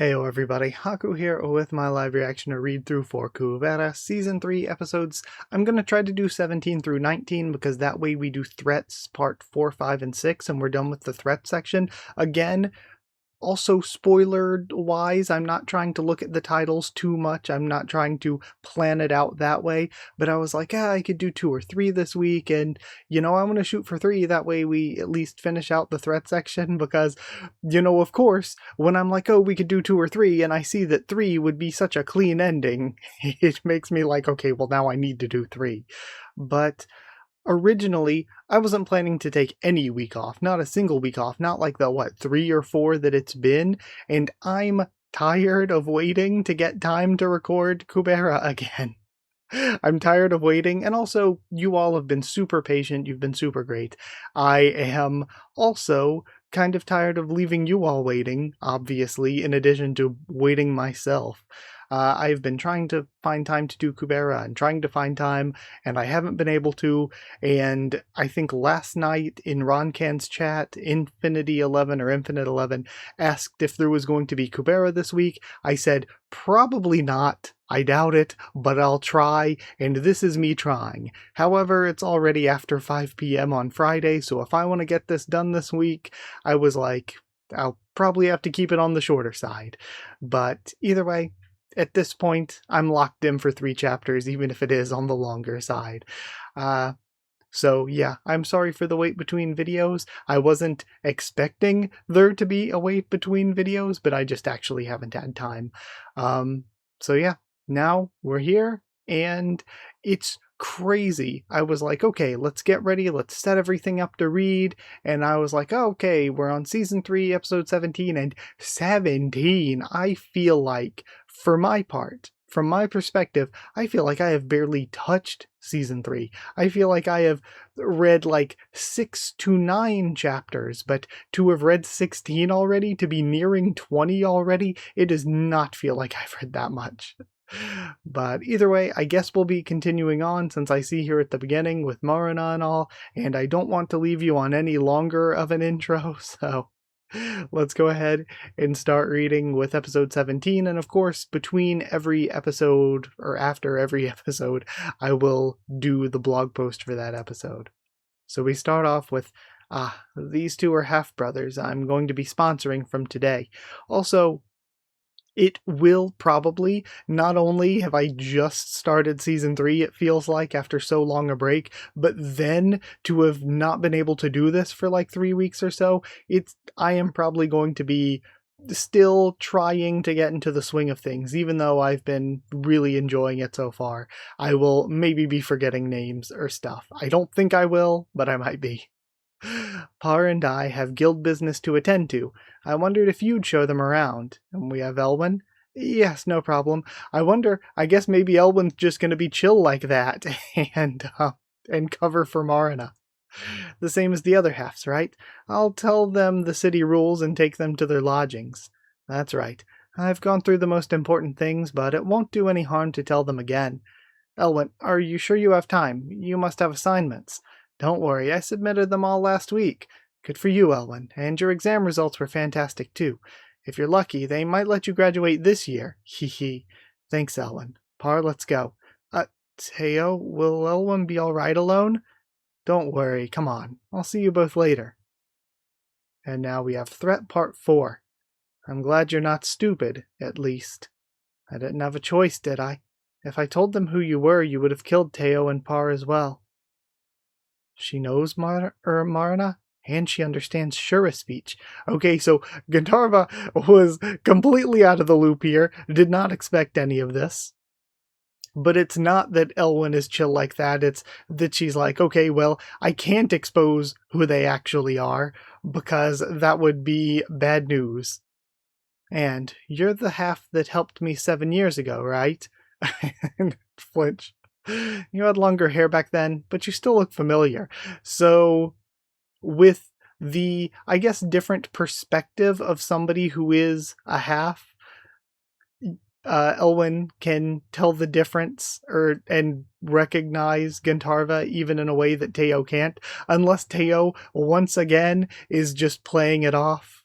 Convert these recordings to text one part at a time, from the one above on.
Heyo everybody, Haku here with my live reaction to read through for Kubera Season 3 episodes. I'm going to try to do 17 through 19 because that way we do threats part 4, 5, and 6 and we're done with the threat section. Again, also spoiler-wise, I'm not trying to look at the titles too much. I'm not trying to plan it out that way, but I was like, I could do 2 or 3 this week, and I want to shoot for 3. That way we at least finish out the threat section because, of course, when I'm like, oh, we could do 2 or 3, and I see that 3 would be such a clean ending, it makes me like, okay, well, now I need to do 3. But originally, I wasn't planning to take any week off, not a single week off, not like the, 3 or 4 that it's been, and I'm tired of waiting to get time to record Kubera again. I'm tired of waiting, and also, you all have been super patient, you've been super great. I am also kind of tired of leaving you all waiting, obviously, in addition to waiting myself. I've been trying to find time to do Kubera and trying to find time, and I haven't been able to, and I think last night in Roncan's chat, Infinity11 or Infinite11 asked if there was going to be Kubera this week. I said, probably not. I doubt it, but I'll try, and this is me trying. However, it's already after 5 p.m. on Friday, so if I want to get this done this week, I was like, I'll probably have to keep it on the shorter side. But either way, at this point, I'm locked in for 3 chapters, even if it is on the longer side. So yeah, I'm sorry for the wait between videos. I wasn't expecting there to be a wait between videos, but I just actually haven't had time. So yeah, now we're here, and it's crazy. I was like, okay, let's get ready, let's set everything up to read, and I was like, oh, okay, we're on Season 3, Episode 17, and 17, I feel like, for my part, from my perspective, I feel like I have barely touched Season 3. I feel like I have read like 6 to 9 chapters, but to have read 16 already, to be nearing 20 already, it does not feel like I've read that much. But either way, I guess we'll be continuing on since I see here at the beginning with Marina and all, and I don't want to leave you on any longer of an intro, so let's go ahead and start reading with episode 17, and of course, between every episode, or after every episode, I will do the blog post for that episode. So we start off with, these two are half-brothers I'm going to be sponsoring from today. Also, it will probably, not only have I just started Season 3, it feels like, after so long a break, but then to have not been able to do this for like 3 weeks or so, I am probably going to be still trying to get into the swing of things, even though I've been really enjoying it so far. I will maybe be forgetting names or stuff. I don't think I will, but I might be. Par and I have guild business to attend to. I wondered if you'd show them around. And we have Elwyn. Yes, no problem. I guess maybe Elwyn's just gonna be chill like that, and cover for Marina. The same as the other halves, right? I'll tell them the city rules and take them to their lodgings. That's right. I've gone through the most important things, but it won't do any harm to tell them again. Elwyn, are you sure you have time? You must have assignments. Don't worry, I submitted them all last week. Good for you, Elwyn, and your exam results were fantastic too. If you're lucky, they might let you graduate this year. Hee hee. Thanks, Elwyn. Par, let's go. Teo, will Elwyn be alright alone? Don't worry, come on. I'll see you both later. And now we have Threat Part 4. I'm glad you're not stupid, at least. I didn't have a choice, did I? If I told them who you were, you would have killed Teo and Par as well. She knows Marina, and she understands Shura speech. Okay, so Gandharva was completely out of the loop here, did not expect any of this. But it's not that Elwyn is chill like that, it's that she's like, okay, well, I can't expose who they actually are, because that would be bad news. And you're the half that helped me 7 years ago, right? Flinch. You had longer hair back then, but you still look familiar. So, with the, I guess, different perspective of somebody who is a half, Elwyn can tell the difference and recognize Gandharva even in a way that Teo can't, unless Teo, once again, is just playing it off.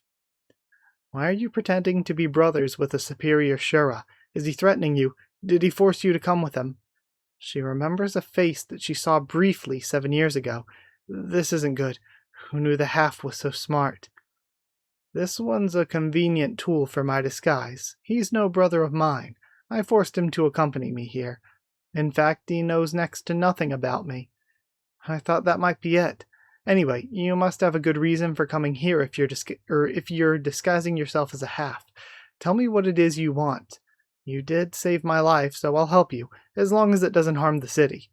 Why are you pretending to be brothers with a superior Shura? Is he threatening you? Did he force you to come with him? She remembers a face that she saw briefly 7 years ago. This isn't good. Who knew the half was so smart? This one's a convenient tool for my disguise. He's no brother of mine. I forced him to accompany me here. In fact, he knows next to nothing about me. I thought that might be it. Anyway, you must have a good reason for coming here if you're disguising yourself as a half. Tell me what it is you want. You did save my life, so I'll help you, as long as it doesn't harm the city.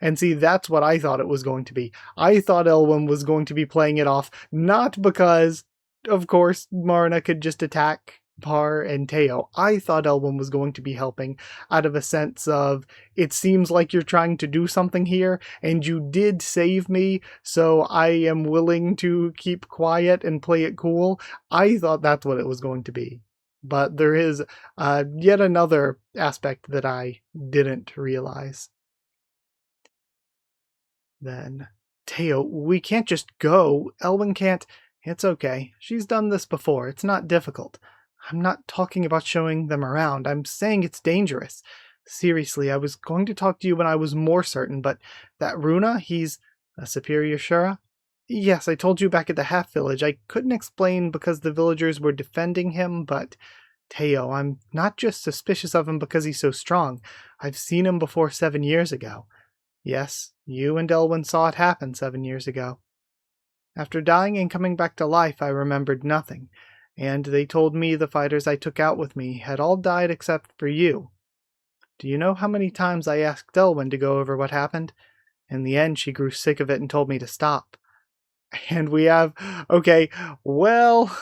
And see, that's what I thought it was going to be. I thought Elwyn was going to be playing it off, not because, of course, Marna could just attack Par and Teo. I thought Elwyn was going to be helping out of a sense of, it seems like you're trying to do something here, and you did save me, so I am willing to keep quiet and play it cool. I thought that's what it was going to be. But there is yet another aspect that I didn't realize. Then, Teo, we can't just go. Elwyn can't. It's okay. She's done this before. It's not difficult. I'm not talking about showing them around. I'm saying it's dangerous. Seriously, I was going to talk to you when I was more certain, but that Runa, he's a superior Shura? Yes, I told you back at the half village. I couldn't explain because the villagers were defending him, but Teo, I'm not just suspicious of him because he's so strong. I've seen him before 7 years ago. Yes, you and Elwyn saw it happen 7 years ago. After dying and coming back to life, I remembered nothing, and they told me the fighters I took out with me had all died except for you. Do you know how many times I asked Elwyn to go over what happened? In the end, she grew sick of it and told me to stop. And we have... Okay, well...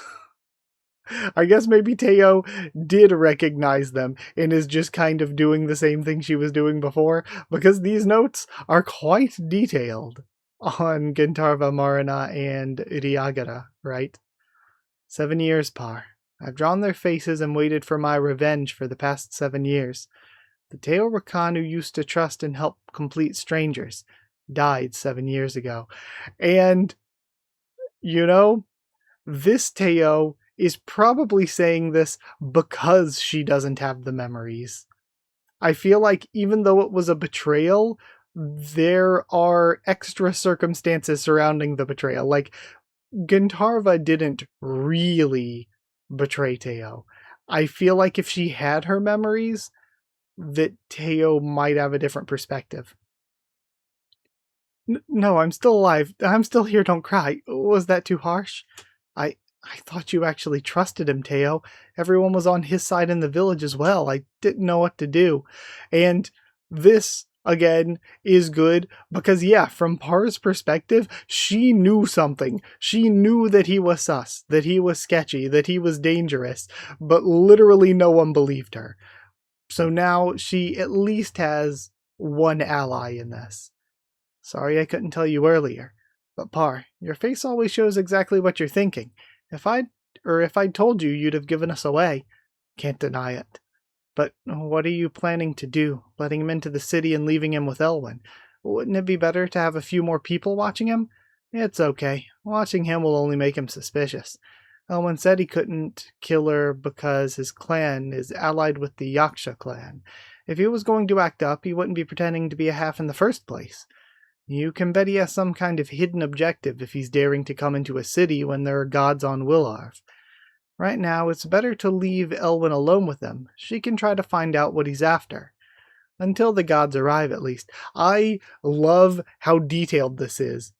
I guess maybe Teo did recognize them and is just kind of doing the same thing she was doing before, because these notes are quite detailed on Gintarva, Marina, and Iriagara, right? 7 years, Par. I've drawn their faces and waited for my revenge for the past 7 years. The Teo Rakan who used to trust and help complete strangers died 7 years ago. And, you know, this Teo is probably saying this because she doesn't have the memories. I feel like even though it was a betrayal, there are extra circumstances surrounding the betrayal. Like, Gintarva didn't really betray Teo. I feel like if she had her memories, that Teo might have a different perspective. No, I'm still alive. I'm still here, don't cry. Was that too harsh? I thought you actually trusted him, Teo. Everyone was on his side in the village as well. I didn't know what to do. And this, again, is good because, yeah, from Par's perspective, she knew something. She knew that he was sus, that he was sketchy, that he was dangerous, but literally no one believed her. So now she at least has one ally in this. Sorry I couldn't tell you earlier. But Par, your face always shows exactly what you're thinking. If I'd told you, you'd have given us away. Can't deny it. But what are you planning to do, letting him into the city and leaving him with Elwyn? Wouldn't it be better to have a few more people watching him? It's okay. Watching him will only make him suspicious. Elwyn said he couldn't kill her because his clan is allied with the Yaksha clan. If he was going to act up, he wouldn't be pretending to be a half in the first place. You can bet he has some kind of hidden objective if he's daring to come into a city when there are gods on Willarv. Right now, it's better to leave Elwyn alone with them. She can try to find out what he's after. Until the gods arrive, at least. I love how detailed this is.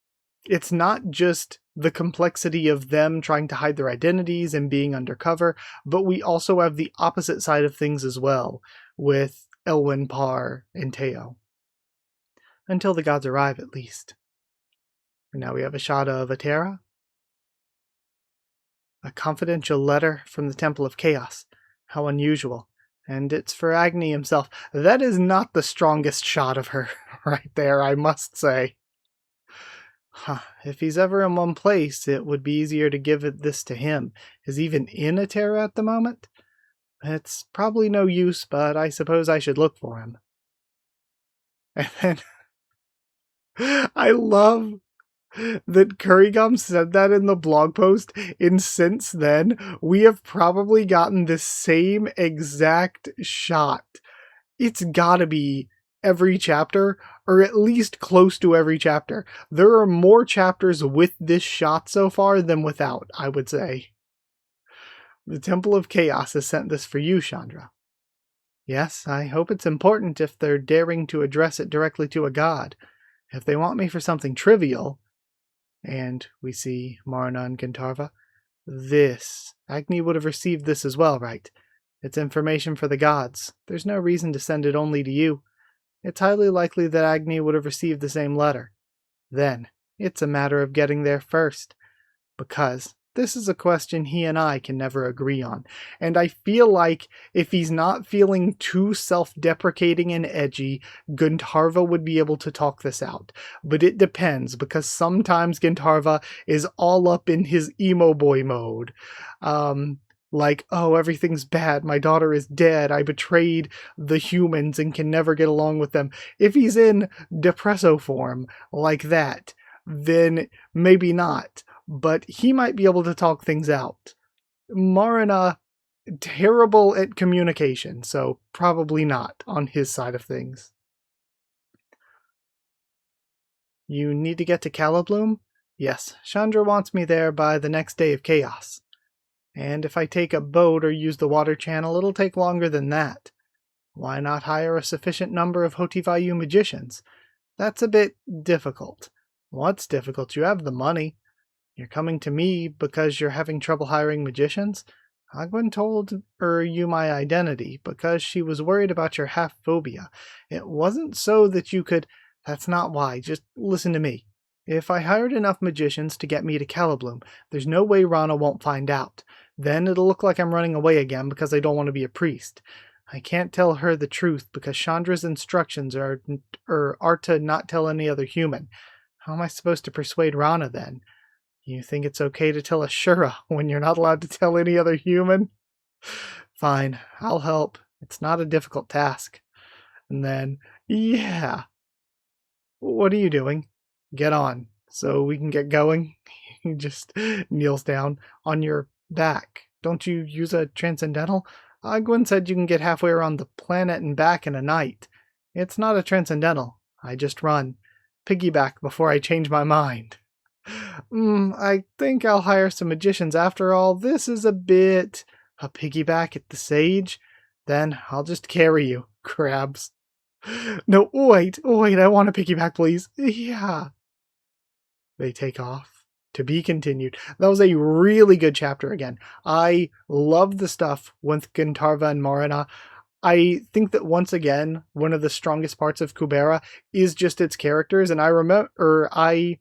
It's not just the complexity of them trying to hide their identities and being undercover, but we also have the opposite side of things as well, with Elwyn, Par, and Teo. Until the gods arrive, at least. And now we have a shot of Atera. A confidential letter from the Temple of Chaos. How unusual. And it's for Agni himself. That is not the strongest shot of her right there, I must say. If he's ever in one place, it would be easier to give this to him. Is he even in Atera at the moment? It's probably no use, but I suppose I should look for him. And then I love that Kurigam said that in the blog post, and since then, we have probably gotten the same exact shot. It's gotta be every chapter, or at least close to every chapter. There are more chapters with this shot so far than without, I would say. The Temple of Chaos has sent this for you, Chandra. Yes, I hope it's important if they're daring to address it directly to a god. If they want me for something trivial, and we see Marna and Gintarva, this. Agni would have received this as well, right? It's information for the gods. There's no reason to send it only to you. It's highly likely that Agni would have received the same letter. Then, it's a matter of getting there first. Because this is a question he and I can never agree on. And I feel like if he's not feeling too self-deprecating and edgy, Guntarva would be able to talk this out. But it depends, because sometimes Guntarva is all up in his emo boy mode. Like, oh, everything's bad, my daughter is dead, I betrayed the humans and can never get along with them. If he's in depresso form like that, then maybe not. But he might be able to talk things out. Marina, terrible at communication, so probably not on his side of things. You need to get to Calibloom? Yes, Chandra wants me there by the next day of Chaos. And if I take a boat or use the water channel, it'll take longer than that. Why not hire a sufficient number of Hotivayu magicians? That's a bit difficult. What's difficult? You have the money. You're coming to me because you're having trouble hiring magicians? Agwin told you my identity because she was worried about your half phobia. It wasn't so that you could... That's not why. Just listen to me. If I hired enough magicians to get me to Calibloom, there's no way Rana won't find out. Then it'll look like I'm running away again because I don't want to be a priest. I can't tell her the truth because Chandra's instructions are to not tell any other human. How am I supposed to persuade Rana then? You think it's okay to tell Ashura when you're not allowed to tell any other human? Fine, I'll help. It's not a difficult task. And then, yeah. What are you doing? Get on, so we can get going. He just kneels down. On your back. Don't you use a transcendental? Agwin said you can get halfway around the planet and back in a night. It's not a transcendental. I just run. Piggyback before I change my mind. I think I'll hire some magicians after all. This is a bit... A piggyback at the sage? Then I'll just carry you, crabs. No, wait, I want a piggyback, please. Yeah. They take off. To be continued. That was a really good chapter again. I love the stuff with Gintarva and Marina. I think that once again, one of the strongest parts of Kubera is just its characters, and I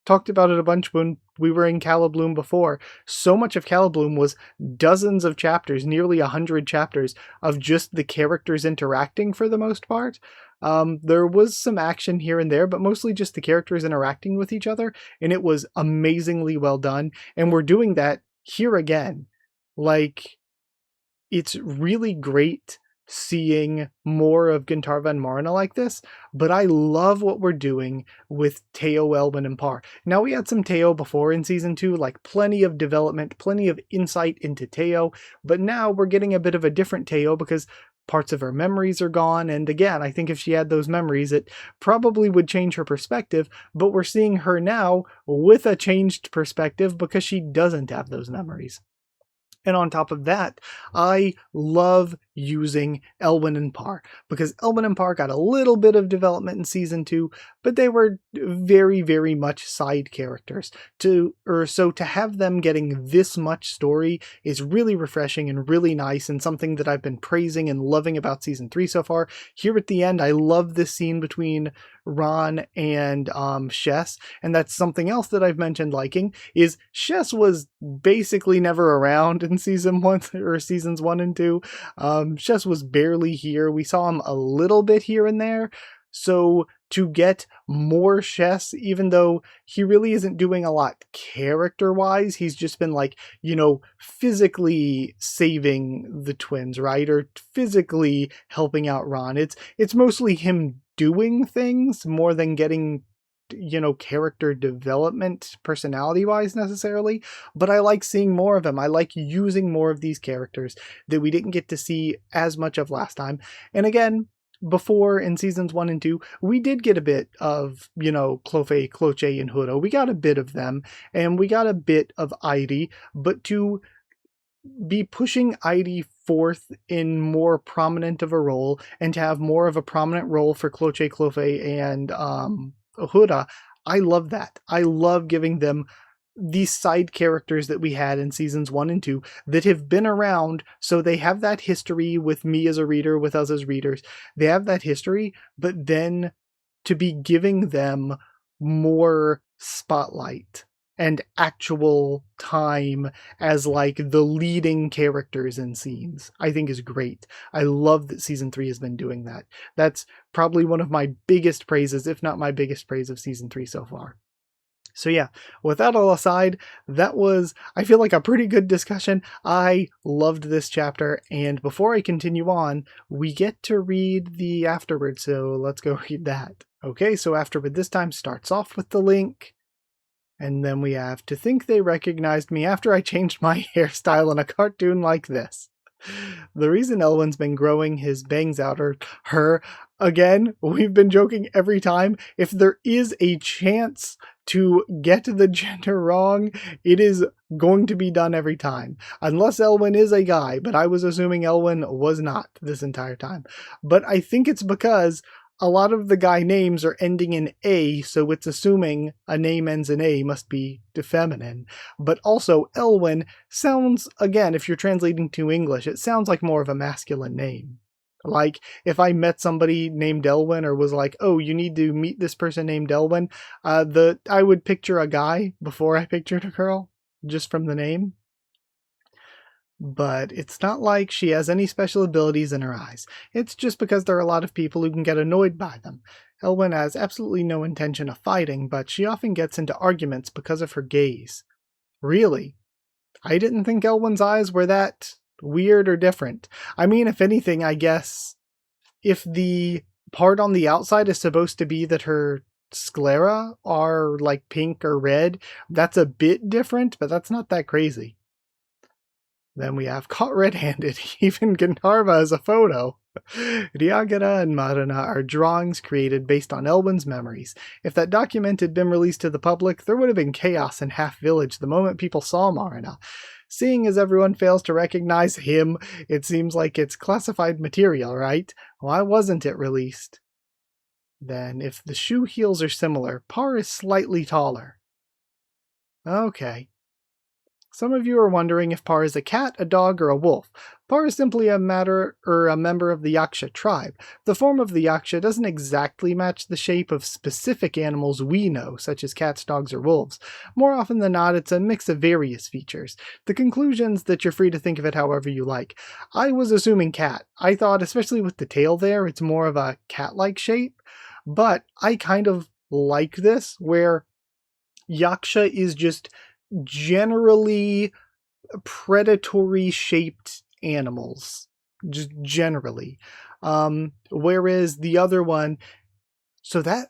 talked about it a bunch when we were in Calibloom before. So much of Calibloom was dozens of chapters, nearly 100 chapters, of just the characters interacting for the most part. There was some action here and there, but mostly just the characters interacting with each other, and it was amazingly well done. And we're doing that here again. Like, it's really great seeing more of Gintarva and Marina like this, but I love what we're doing with Teo, Elwin, and Par. Now, we had some Teo before in Season 2, like plenty of development, plenty of insight into Teo, but now we're getting a bit of a different Teo because parts of her memories are gone, and again, I think if she had those memories, it probably would change her perspective, but we're seeing her now with a changed perspective because she doesn't have those memories. And on top of that, I love using Elwin and Par, because Elwin and Par got a little bit of development in Season 2, but they were very, very much side characters. So to have them getting this much story is really refreshing and really nice, and something that I've been praising and loving about Season 3 so far. Here at the end, I love this scene between Ron and Shess, and that's something else that I've mentioned liking, is Shess was basically never around in Season 1 or Seasons 1 and 2. Shess was barely here. We saw him a little bit here and there, so to get more Shess, even though he really isn't doing a lot character-wise, he's just been like, you know, physically saving the twins, right? Or physically helping out Ron. It's mostly him doing things more than getting character development personality-wise necessarily, but I like seeing more of them. I like using more of these characters that we didn't get to see as much of last time. And again, before in seasons 1 and 2, we did get a bit of, Clofe, Cloche, and Hudo. We got a bit of them, and we got a bit of Airi, but to be pushing Airi forth in more prominent of a role and to have more of a prominent role for Cloche, Clofe, and Huda, I love that. I love giving them these side characters that we had in seasons 1 and 2 that have been around, so they have that history with me as a reader, with us as readers. They have that history, but then to be giving them more spotlight and actual time as like the leading characters in scenes, I think is great. I love that season 3 has been doing that. That's probably one of my biggest praises, if not my biggest praise of season 3 so far. So yeah, with that all aside, that was, I feel like, a pretty good discussion. I loved this chapter, and before I continue on, we get to read the Afterword, so let's go read that. Okay, so Afterword this time starts off with the link, and then we have to think they recognized me after I changed my hairstyle in a cartoon like this. The reason Elwin's been growing his bangs out, or her, again, we've been joking every time, if there is a chance to get the gender wrong, it is going to be done every time. Unless Elwin is a guy, but I was assuming Elwin was not this entire time. But I think it's because a lot of the guy names are ending in A, so it's assuming a name ends in A must be feminine. But also, Elwin sounds, again, if you're translating to English, it sounds like more of a masculine name. Like, if I met somebody named Elwin, or was like, oh, you need to meet this person named Elwin, I would picture a guy before I pictured a girl, just from the name. But it's not like she has any special abilities in her eyes. It's just because there are a lot of people who can get annoyed by them. Elwin has absolutely no intention of fighting, but she often gets into arguments because of her gaze. Really? I didn't think Elwin's eyes were that weird or different. I mean, if anything, I guess if the part on the outside is supposed to be that her sclera are like pink or red, that's a bit different, but that's not that crazy. Then we have caught red-handed. Even Gandharva has a photo. Ryagara and Marana are drawings created based on Elwin's memories. If that document had been released to the public, there would have been chaos in Half Village the moment people saw Marana. Seeing as everyone fails to recognize him, it seems like it's classified material, right? Why wasn't it released? Then, if the shoe heels are similar, Par is slightly taller. Okay. Some of you are wondering if Par is a cat, a dog, or a wolf. Par is simply a member of the Yaksha tribe. The form of the Yaksha doesn't exactly match the shape of specific animals we know, such as cats, dogs, or wolves. More often than not, it's a mix of various features. The conclusion's that you're free to think of it however you like. I was assuming cat. I thought, especially with the tail there, it's more of a cat-like shape. But I kind of like this, where Yaksha is just generally predatory shaped animals, just generally, whereas the other one,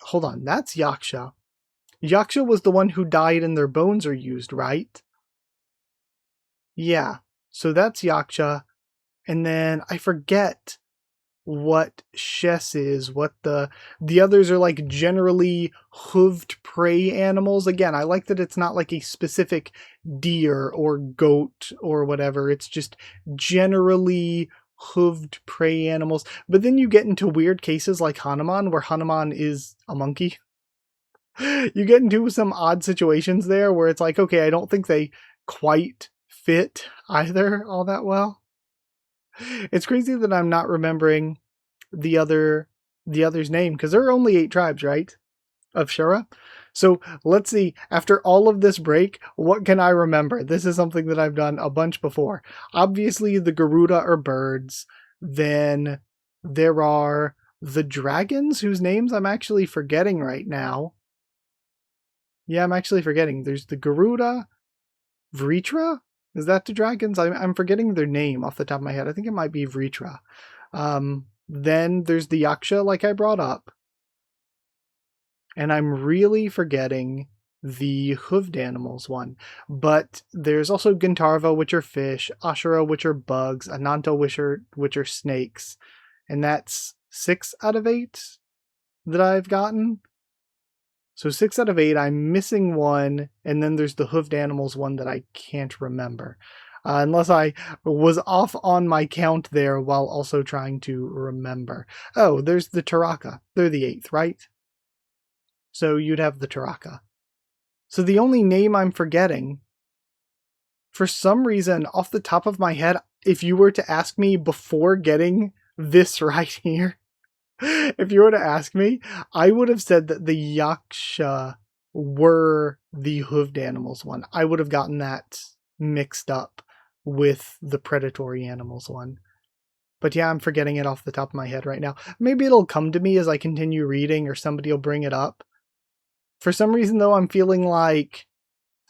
hold on, that's Yaksha. Yaksha was the one who died and their bones are used, right? Yeah, so that's Yaksha, and then I forget what Shess is, what the others are, like generally hooved prey animals. Again, I like that it's not like a specific deer or goat or whatever, it's just generally hooved prey animals. But then you get into weird cases like Hanuman, where Hanuman is a monkey. You get into some odd situations there where it's like, okay, I don't think they quite fit either all that well. It's crazy that I'm not remembering the other's name, because there are only 8 tribes, right? Of Shura. So let's see, after all of this break, what can I remember? This is something that I've done a bunch before. Obviously, the Garuda are birds. Then there are the dragons, whose names I'm actually forgetting right now. Yeah, I'm actually forgetting. There's the Garuda, Vritra? Is that the dragons? I'm forgetting their name off the top of my head. I think it might be Vritra. Then there's the Yaksha, like I brought up. And I'm really forgetting the hoofed animals one. But there's also Gintarva, which are fish, Ashura, which are bugs, Ananta, which are snakes. And that's 6 out of 8 that I've gotten. So 6 out of 8, I'm missing one, and then there's the hoofed animals one that I can't remember. Unless I was off on my count there while also trying to remember. Oh, there's the Taraka. They're the 8th, right? So you'd have the Taraka. So the only name I'm forgetting, for some reason, off the top of my head, if you were to ask me before getting this right here, if you were to ask me, I would have said that the Yaksha were the hoofed animals one. I would have gotten that mixed up with the predatory animals one. But yeah, I'm forgetting it off the top of my head right now. Maybe it'll come to me as I continue reading, or somebody will bring it up. For some reason, though, I'm feeling like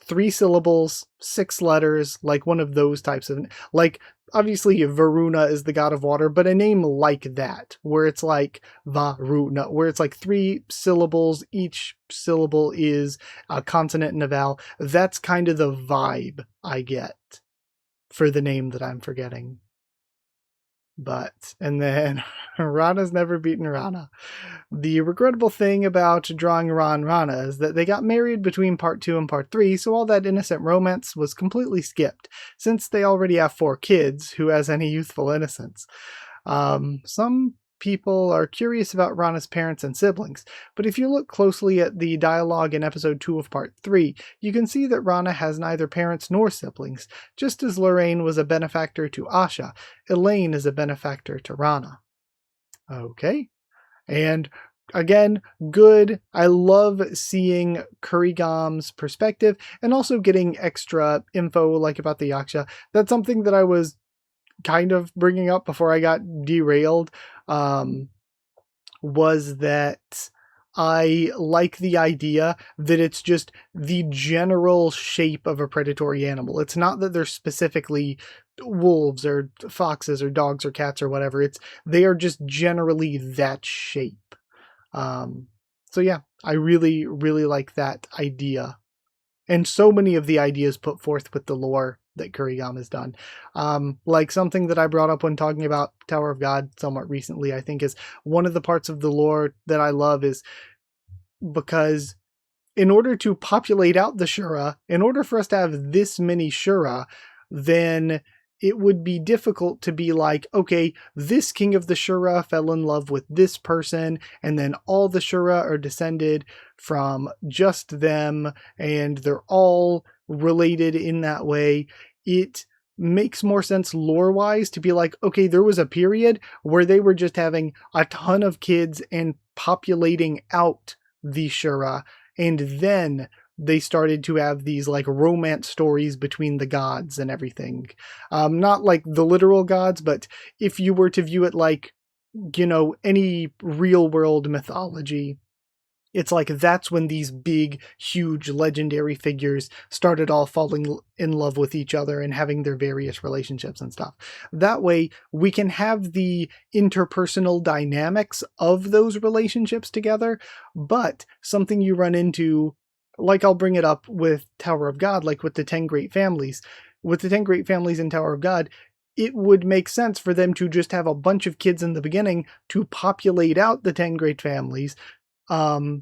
3 syllables, 6 letters, like one of those types of... Like, obviously, Varuna is the god of water, but a name like that, where it's like Varuna, where it's like 3 syllables, each syllable is a consonant and a vowel. That's kind of the vibe I get for the name that I'm forgetting. But, and then Rana's never beaten Rana. The regrettable thing about drawing Rana is that they got married between part 2 and part 3, so all that innocent romance was completely skipped, since they already have 4 kids. Who has any youthful innocence? Some people are curious about Rana's parents and siblings, but if you look closely at the dialogue in episode 2 of part 3, you can see that Rana has neither parents nor siblings. Just as Lorraine was a benefactor to Asha, Elaine is a benefactor to Rana. Okay. And again, good. I love seeing Kurigam's perspective and also getting extra info like about the Yaksha. That's something that I was kind of bringing up before I got derailed, was that I like the idea that it's just the general shape of a predatory animal. It's not that they're specifically wolves or foxes or dogs or cats or whatever. They are just generally that shape. So yeah, I really, really like that idea. And so many of the ideas put forth with the lore that Kurigama has done. Like something that I brought up when talking about Tower of God somewhat recently, I think, is one of the parts of the lore that I love is because in order to populate out the Shura, in order for us to have this many Shura, then it would be difficult to be like, okay, this king of the Shura fell in love with this person, and then all the Shura are descended from just them, and they're all related in that way. It makes more sense lore-wise to be like, okay, there was a period where they were just having a ton of kids and populating out the Shura, and then they started to have these like romance stories between the gods and everything. Not like the literal gods, but if you were to view it like, you know, any real world mythology, it's like that's when these big, huge, legendary figures started all falling in love with each other and having their various relationships and stuff. That way, we can have the interpersonal dynamics of those relationships together, but something you run into, like I'll bring it up with Tower of God, like with the 10 Great Families. With the 10 Great Families in Tower of God, it would make sense for them to just have a bunch of kids in the beginning to populate out the 10 Great Families, and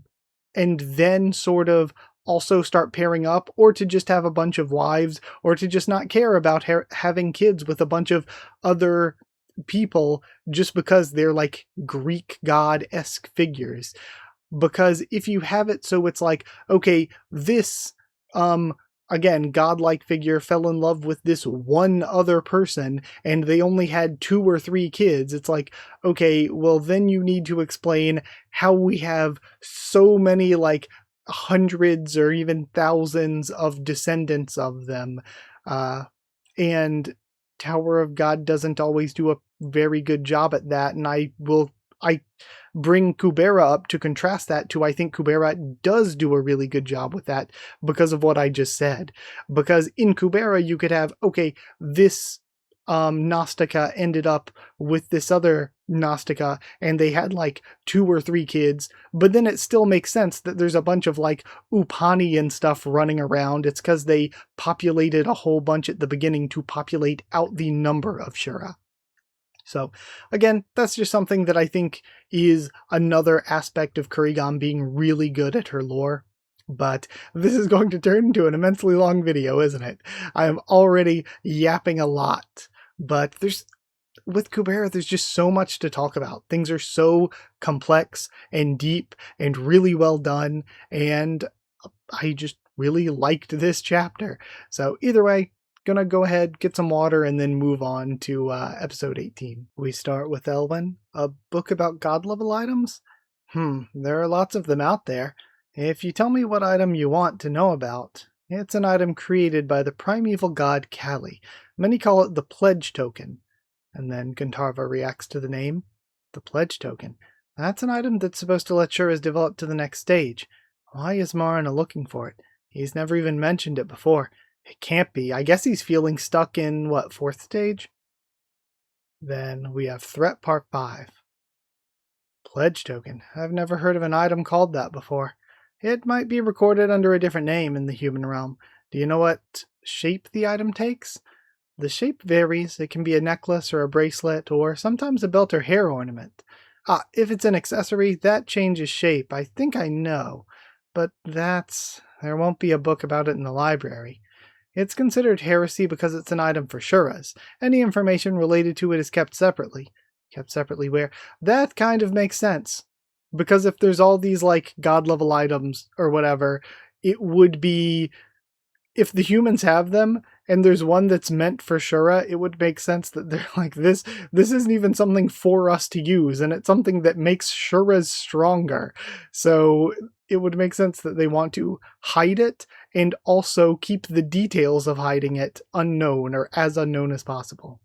then sort of also start pairing up, or to just have a bunch of wives, or to just not care about having kids with a bunch of other people just because they're like Greek god-esque figures. Because if you have it so it's like, okay, this again, godlike figure fell in love with this one other person and they only had 2 or 3 kids. It's like, okay, well then you need to explain how we have so many like hundreds or even thousands of descendants of them. And Tower of God doesn't always do a very good job at that. And I bring Kubera up to contrast that to, I think Kubera does do a really good job with that because of what I just said. Because in Kubera, you could have, okay, this Gnostica ended up with this other Gnostica and they had like 2 or 3 kids, but then it still makes sense that there's a bunch of like Upani and stuff running around. It's because they populated a whole bunch at the beginning to populate out the number of Shura. So again, that's just something that I think is another aspect of Kurigan being really good at her lore. But this is going to turn into an immensely long video, isn't it? I am already yapping a lot, but with Kubera, there's just so much to talk about. Things are so complex and deep and really well done, and I just really liked this chapter. So either way, gonna go ahead, get some water, and then move on to episode 18. We start with Elwyn, a book about god level items? There are lots of them out there. If you tell me what item you want to know about, it's an item created by the primeval god Kali. Many call it the Pledge Token. And then Gandharva reacts to the name. The Pledge Token. That's an item that's supposed to let Shuras develop to the next stage. Why is Marana looking for it? He's never even mentioned it before. It can't be. I guess he's feeling stuck in, what, 4th stage? Then we have Threat Part 5. Pledge Token. I've never heard of an item called that before. It might be recorded under a different name in the human realm. Do you know what shape the item takes? The shape varies. It can be a necklace or a bracelet, or sometimes a belt or hair ornament. If it's an accessory, that changes shape. I think I know. But there won't be a book about it in the library. It's considered heresy because it's an item for Shuras. Any information related to it is kept separately. Kept separately where? That kind of makes sense. Because if there's all these like god level items or whatever, it would be, if the humans have them and there's one that's meant for Shura, it would make sense that they're like, this isn't even something for us to use, and it's something that makes Shuras stronger. So it would make sense that they want to hide it and also keep the details of hiding it unknown, or as unknown as possible.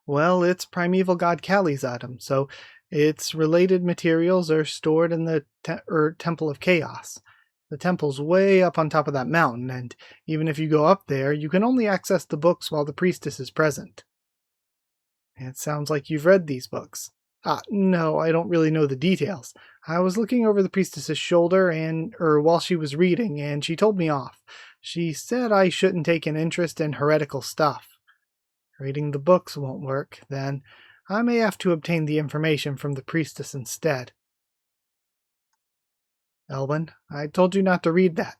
Well, it's primeval god Kali's item, so its related materials are stored in the Temple of Chaos. The temple's way up on top of that mountain, and even if you go up there, you can only access the books while the priestess is present. It sounds like you've read these books. No, I don't really know the details. I was looking over the priestess's shoulder while she was reading, and she told me off. She said I shouldn't take an interest in heretical stuff. Reading the books won't work, then. I may have to obtain the information from the priestess instead. Elwyn, I told you not to read that.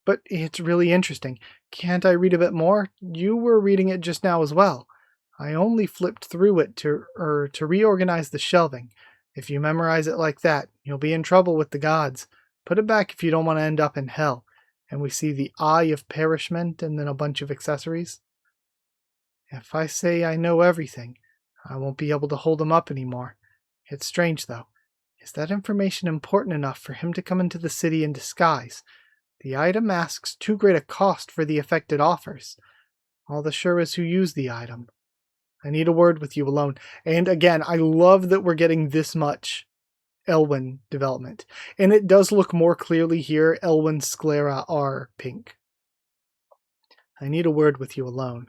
But it's really interesting. Can't I read a bit more? You were reading it just now as well. I only flipped through it to reorganize the shelving. If you memorize it like that, you'll be in trouble with the gods. Put it back if you don't want to end up in hell. And we see the Eye of Perishment and then a bunch of accessories. If I say I know everything, I won't be able to hold him up anymore. It's strange, though. Is that information important enough for him to come into the city in disguise? The item asks too great a cost for the effect it offers. All the Shuras who use the item. I need a word with you alone. And again, I love that we're getting this much Elwyn development. And it does look more clearly here. Elwyn's sclera are pink. I need a word with you alone.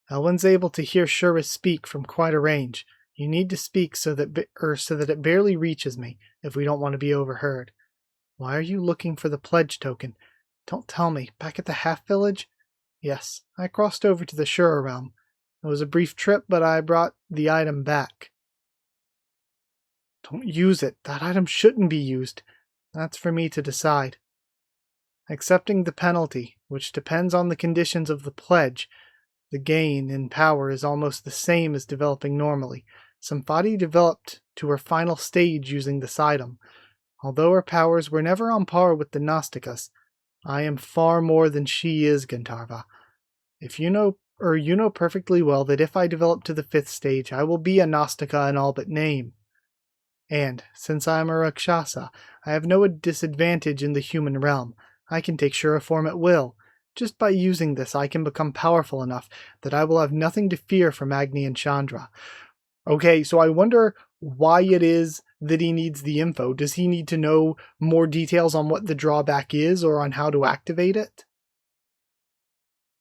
Elwyn's able to hear Shura speak from quite a range. You need to speak so that it barely reaches me, if we don't want to be overheard. Why are you looking for the pledge token? Don't tell me. Back at the half village? Yes, I crossed over to the Shura realm. It was a brief trip, but I brought the item back. Don't use it. That item shouldn't be used. That's for me to decide. Accepting the penalty, which depends on the conditions of the pledge, the gain in power is almost the same as developing normally. Samfati developed to her final stage using this item. Although her powers were never on par with the Gnostica's, I am far more than she is, Gandharva. You know perfectly well that if I develop to the 5th stage, I will be a Gnostica in all but name. And, since I am a Rakshasa, I have no disadvantage in the human realm. I can take Shura form at will. Just by using this, I can become powerful enough that I will have nothing to fear from Agni and Chandra. Okay, so I wonder why it is that he needs the info. Does he need to know more details on what the drawback is or on how to activate it?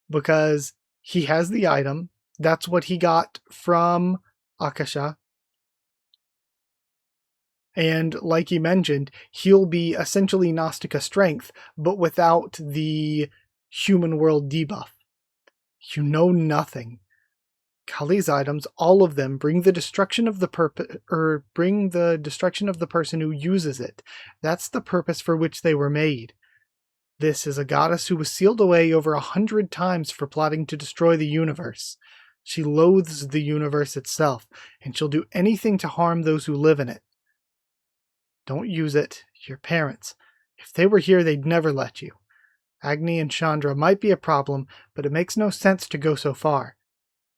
Because he has the item. That's what he got from Akasha. And like he mentioned, he'll be essentially Gnostica strength, but without the human world debuff. You know nothing. Kali's items, all of them, bring the destruction of the person who uses it. That's the purpose for which they were made. This is a goddess who was sealed away over 100 times for plotting to destroy the universe. She loathes the universe itself, and she'll do anything to harm those who live in it. Don't use it. Your parents. If they were here, they'd never let you. Agni and Chandra might be a problem, but it makes no sense to go so far.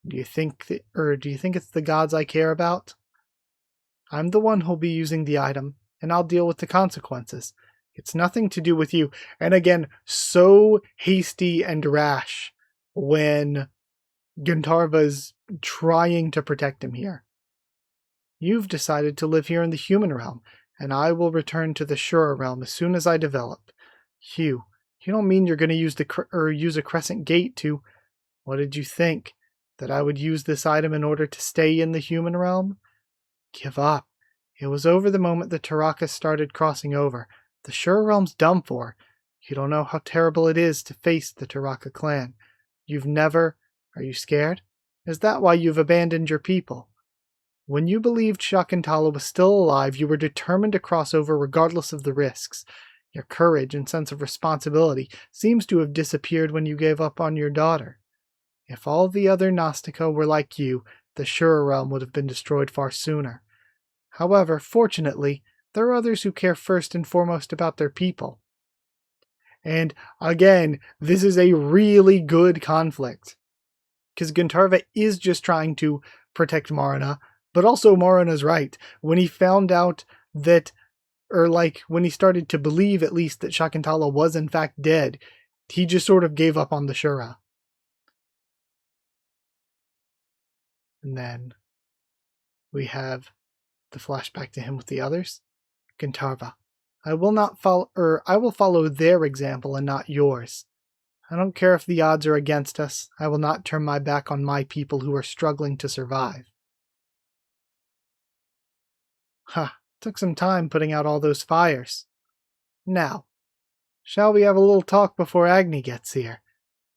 Do you think it's the gods I care about? I'm the one who'll be using the item, and I'll deal with the consequences. It's nothing to do with you. And again, so hasty and rash when Gandharva's trying to protect him here. You've decided to live here in the human realm, and I will return to the Shura realm as soon as I develop. Hugh, you don't mean you're going to use a crescent gate to... What did you think? That I would use this item in order to stay in the human realm? Give up. It was over the moment the Tarakas started crossing over. The Shura realm's done for. You don't know how terrible it is to face the Taraka clan. You've never... Are you scared? Is that why you've abandoned your people? When you believed Shakuntala was still alive, you were determined to cross over regardless of the risks. Your courage and sense of responsibility seems to have disappeared when you gave up on your daughter. If all the other Gnostica were like you, the Shura realm would have been destroyed far sooner. However, fortunately, there are others who care first and foremost about their people. And again, this is a really good conflict. Because Gandharva is just trying to protect Marana, but also Marana's right. When he found out that, when he started to believe at least that Shakuntala was in fact dead, he just sort of gave up on the Shura. And then we have the flashback to him with the others. Gandharva, I will follow their example and not yours. I don't care if the odds are against us. I will not turn my back on my people who are struggling to survive. Took some time putting out all those fires. Now, shall we have a little talk before Agni gets here?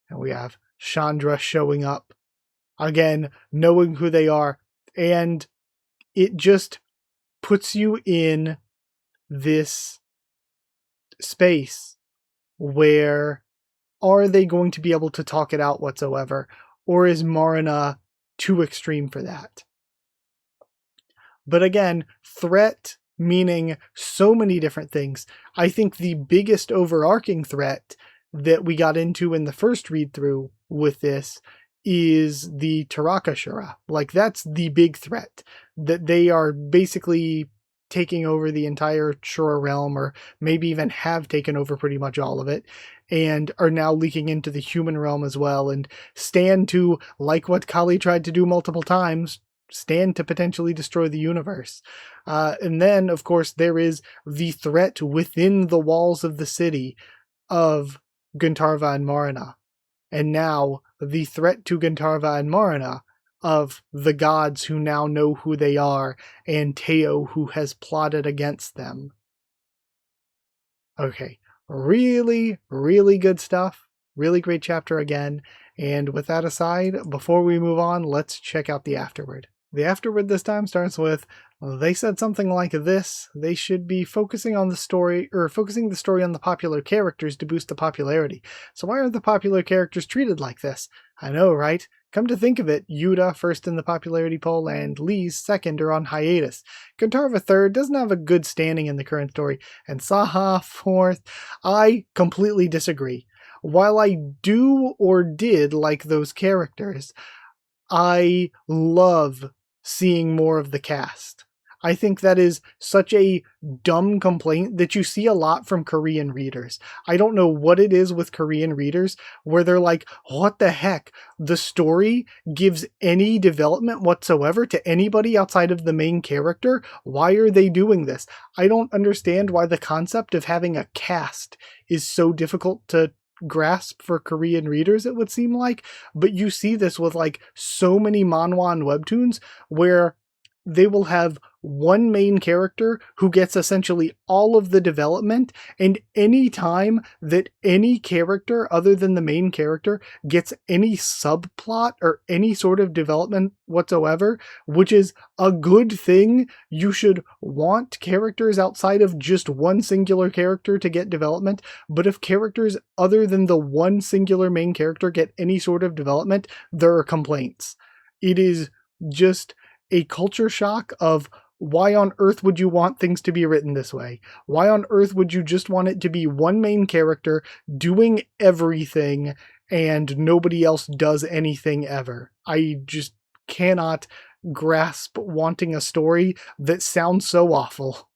And we have Chandra showing up. Again, knowing who they are. And it just puts you in this space where are they going to be able to talk it out whatsoever? Or is Marana too extreme for that? But again, threat meaning so many different things. I think the biggest overarching threat that we got into in the first read-through with this is the Taraka Shura. That's the big threat. That they are basically taking over the entire Shura realm, or maybe even have taken over pretty much all of it, and are now leaking into the human realm as well, and stand to, like what Kali tried to do multiple times, stand to potentially destroy the universe. And then, of course, there is the threat within the walls of the city of Gandharva and Marana. And now, the threat to Gandharva and Marana of the gods who now know who they are, and Teo who has plotted against them. Okay, really, really good stuff. Really great chapter again. And with that aside, before we move on, let's check out the Afterword. The Afterword this time starts with, they said something like this: they should be focusing the story on the popular characters to boost the popularity. So why are the popular characters treated like this? I know, right? Come to think of it, Yuta first in the popularity poll and Lee's second are on hiatus. Gandharva third doesn't have a good standing in the current story, and Saha fourth. I completely disagree. While I do or did like those characters, I love seeing more of the cast. I think that is such a dumb complaint that you see a lot from Korean readers. I don't know what it is with Korean readers where they're like, what the heck? The story gives any development whatsoever to anybody outside of the main character? Why are they doing this? I don't understand why the concept of having a cast is so difficult to grasp for Korean readers, it would seem like. But you see this with like so many manhwa and webtoons where they will have one main character who gets essentially all of the development, and any time that any character other than the main character gets any subplot or any sort of development whatsoever, which is a good thing. You should want characters outside of just one singular character to get development, but if characters other than the one singular main character get any sort of development, there are complaints. It is just a culture shock of why on earth would you want things to be written this way? Why on earth would you just want it to be one main character doing everything and nobody else does anything ever? I just cannot grasp wanting a story that sounds so awful.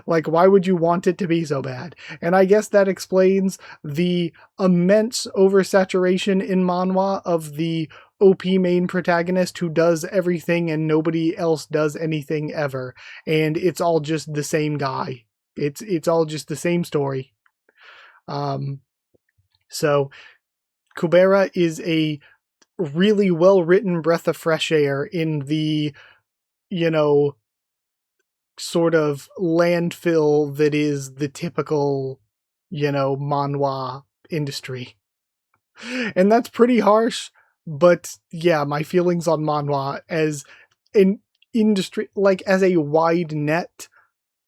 Like, why would you want it to be so bad? And I guess that explains the immense oversaturation in manhwa of the OP main protagonist who does everything and nobody else does anything ever. And it's all just the same guy. It's all just the same story. So Kubera is a really well-written breath of fresh air in the, sort of landfill that is the typical, manhwa industry. And that's pretty harsh, but yeah, my feelings on manhwa as an industry, like as a wide net,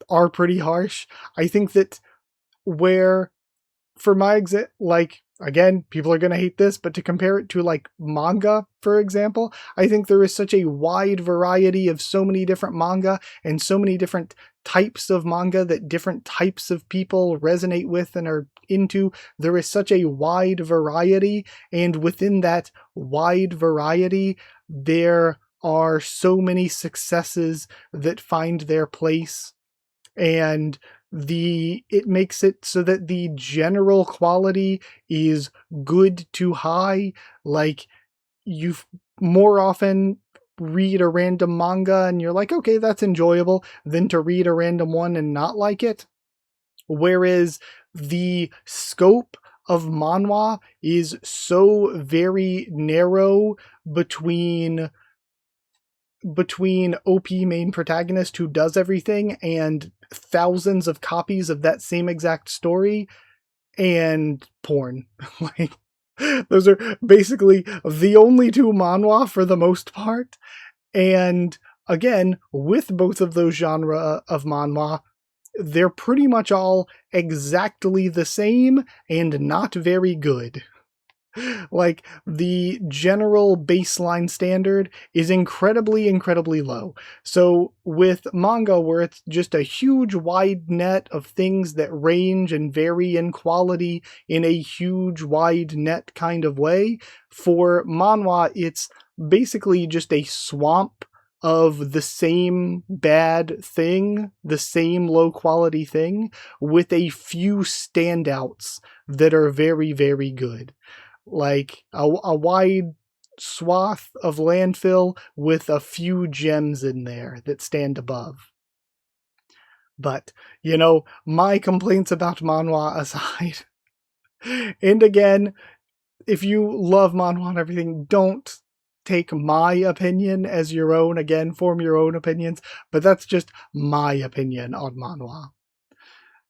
are pretty harsh. I think that where, for my again, people are going to hate this, but to compare it to like manga, for example, I think there is such a wide variety of so many different manga and so many different types of manga that different types of people resonate with and are into. There is such a wide variety, and within that wide variety, there are so many successes that find their place, and it makes it so that the general quality is good to high. Like, you more often read a random manga and you're like, okay, that's enjoyable, than to read a random one and not like it. Whereas the scope of manhwa is so very narrow between OP main protagonist who does everything and thousands of copies of that same exact story and porn. Like, those are basically the only two manhwa for the most part. And again, with both of those genre of manhwa, they're pretty much all exactly the same and not very good. Like, the general baseline standard is incredibly, incredibly low. So with manga, where it's just a huge wide net of things that range and vary in quality in a huge wide net kind of way, for manhwa, it's basically just a swamp of the same bad thing, the same low quality thing, with a few standouts that are very, very good. Like a wide swath of landfill with a few gems in there that stand above. But, my complaints about manhwa aside, and again, if you love manhwa and everything, don't take my opinion as your own. Again, form your own opinions, but that's just my opinion on manhwa.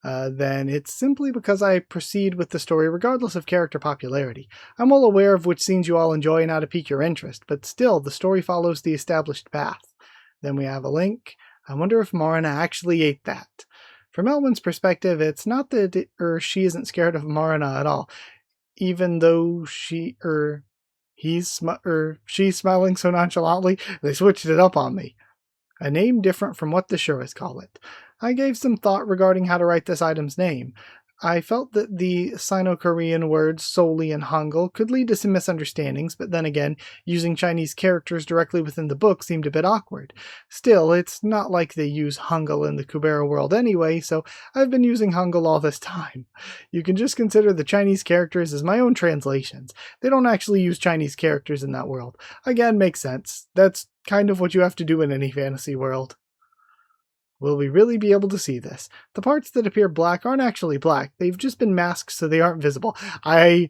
Then it's simply because I proceed with the story regardless of character popularity. I'm well aware of which scenes you all enjoy and how to pique your interest, but still, the story follows the established path. Then we have a link. I wonder if Marina actually ate that. From Elwyn's perspective, it's not that she isn't scared of Marina at all, even though she's smiling so nonchalantly, they switched it up on me. A name different from what the Shuras call it. I gave some thought regarding how to write this item's name. I felt that the Sino-Korean words solely in Hangul could lead to some misunderstandings, but then again, using Chinese characters directly within the book seemed a bit awkward. Still, it's not like they use Hangul in the Kubera world anyway, so I've been using Hangul all this time. You can just consider the Chinese characters as my own translations. They don't actually use Chinese characters in that world. Again, makes sense. That's kind of what you have to do in any fantasy world. Will we really be able to see this? The parts that appear black aren't actually black. They've just been masked so they aren't visible. I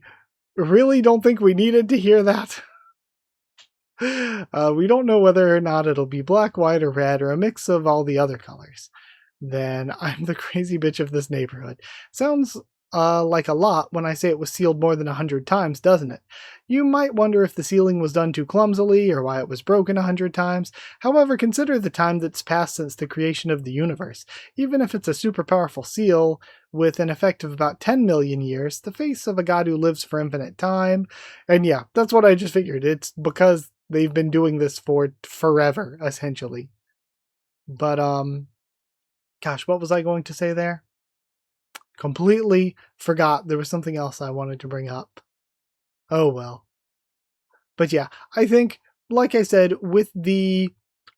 really don't think we needed to hear that. We don't know whether or not it'll be black, white, or red, or a mix of all the other colors. Then I'm the crazy bitch of this neighborhood. Sounds like a lot when I say it was sealed more than 100 times, doesn't it? You might wonder if the sealing was done too clumsily or why it was broken 100 times. However, consider the time that's passed since the creation of the universe. Even if it's a super powerful seal with an effect of about 10 million years, the face of a god who lives for infinite time. And yeah, that's what I just figured. It's because they've been doing this for forever, essentially. But, gosh, what was I going to say there? Completely forgot there was something else I wanted to bring up. Oh well. But yeah, I think, like I said, with the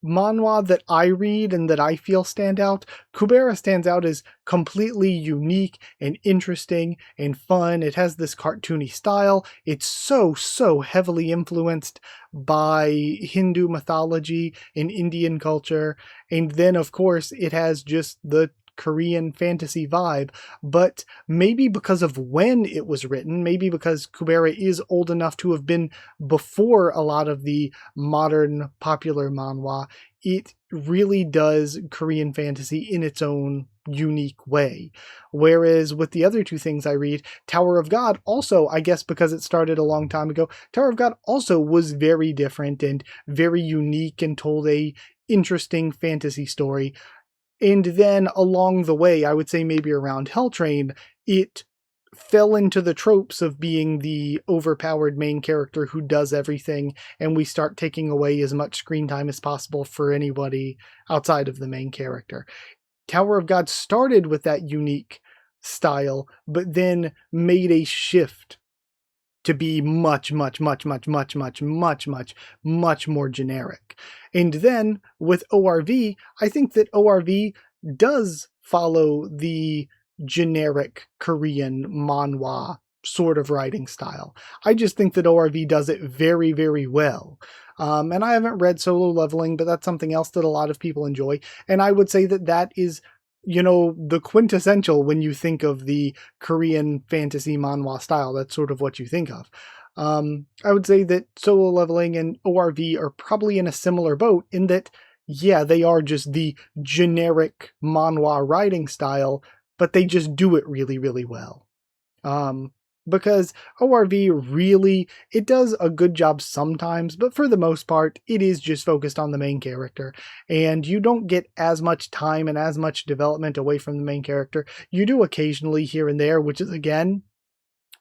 manhwa that I read and that I feel stand out, Kubera stands out as completely unique and interesting and fun. It has this cartoony style. It's so heavily influenced by Hindu mythology and Indian culture. And then, of course, it has just the Korean fantasy vibe, but maybe because of when it was written, maybe because Kubera is old enough to have been before a lot of the modern popular manhwa, it really does Korean fantasy in its own unique way. Whereas with the other two things I read, Tower of God also, I guess because it started a long time ago, Tower of God also was very different and very unique and told a interesting fantasy story. And then along the way, I would say maybe around Hell Train, it fell into the tropes of being the overpowered main character who does everything, and we start taking away as much screen time as possible for anybody outside of the main character. Tower of God started with that unique style, but then made a shift to be much more generic. And then with ORV, I think that ORV does follow the generic Korean manhwa sort of writing style. I just think that ORV does it very well. And I haven't read Solo Leveling, but that's something else that a lot of people enjoy. And I would say that that is, you know, the quintessential when you think of the Korean fantasy manhwa style. That's sort of what you think of. I would say that Solo Leveling and ORV are probably in a similar boat in that, yeah, they are just the generic manhwa writing style, but they just do it really well. Because ORV really, it does a good job sometimes, but for the most part, it is just focused on the main character. And you don't get as much time and as much development away from the main character. You do occasionally here and there, which is, again,